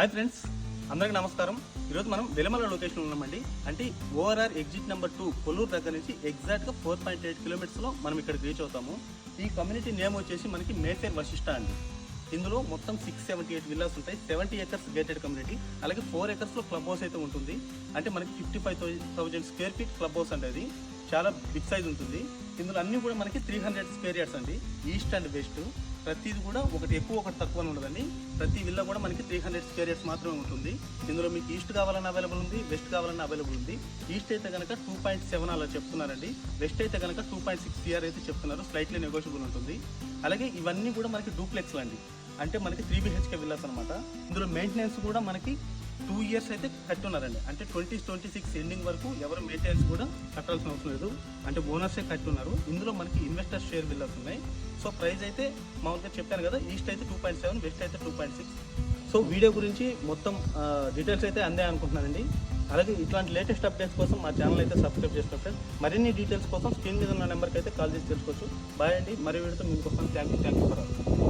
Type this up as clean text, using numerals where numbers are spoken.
Hi friends, అందరికీ నమస్కారం. ఈరోజు మనం వెలమల లొకేషన్ ఉన్నామండి. అంటే ఓఆర్ఆర్ ఎగ్జిట్ నెంబర్ 2 కొల్లూరు దగ్గర నుంచి ఎగ్జాక్ట్గా 4.8 కిలోమీటర్స్లో మనం ఇక్కడికి రీచ్ అవుతాము. ఈ కమ్యూనిటీ నేమ్ వచ్చేసి మనకి మేఫేర్ వశిష్ట అండి. ఇందులో మొత్తం 678 విల్లాస్ ఉంటాయి. 70 ఎకర్స్ గేటెడ్ కమ్యూనిటీ, అలాగే 4 ఎకర్స్లో క్లబ్ హౌస్ అయితే ఉంటుంది. అంటే మనకి 55,000 స్క్వేర్ ఫీట్ క్లబ్ హౌస్ అంటే అది చాలా బిగ్ సైజ్ ఉంటుంది. ఇందులో అన్నీ కూడా మనకి 300 స్క్వేర్ యార్డ్స్ అండి. ఈస్ట్ అండ్ వెస్ట్ ప్రతిది కూడా ఒకటి ఎక్కువ ఒకటి తక్కువ ఉండదండి. ప్రతి విల్లా కూడా మనకి 300 స్క్వేర్ యార్డ్స్ మాత్రమే ఉంటుంది. ఇందులో మీకు ఈస్ట్ కావాలన్నా అవైలబుల్ ఉంది, వెస్ట్ కావాలన్నా అవైలబుల్ ఉంది. ఈస్ట్ అయితే కనుక 2.7 అలా చెప్తున్నారండి. వెస్ట్ అయితే కనుక 2.6 CR అయితే చెప్తున్నారు. స్లైట్లీ నెగోషియబుల్ ఉంటుంది. అలాగే ఇవన్నీ కూడా మనకి డూప్లెక్స్లు అండి. అంటే మనకి 3 BHK విల్లాస్ అనమాట. ఇందులో మెయింటెనెన్స్ కూడా మనకి 2 years అయితే కట్టున్నారండి. అంటే 2026 ఎండింగ్ వరకు ఎవరు మెయింటెనెన్స్ కూడా కట్టాల్సిన అవసరం లేదు. అంటే ఓనర్సే కట్టున్నారు. ఇందులో మనకి ఇన్వెస్టర్ షేర్ విల్లాస్ ఉన్నాయి. సో ప్రైస్ అయితే మామూలుగా చెప్పాను కదా, ఈస్ట్ అయితే 2.7, వెస్ట్ అయితే 2.6. సో వీడియో గురించి మొత్తం డీటెయిల్స్ అయితే అందే అనుకుంటున్నానండి. అలాగే ఇట్లాంటి లేటెస్ట్ అప్డేట్స్ కోసం మా ఛానల్ అయితే సబ్స్క్రైబ్ చేసుకోండి. మరిన్ని డీటెయిల్స్ కోసం స్క్రీన్ మీద ఉన్న నెంబర్కి అయితే కాల్ చేసి తెలుసుకోవచ్చు. బాయ్ అండి. మరి వీడితో మీకు వస్తాను. Thank you for all.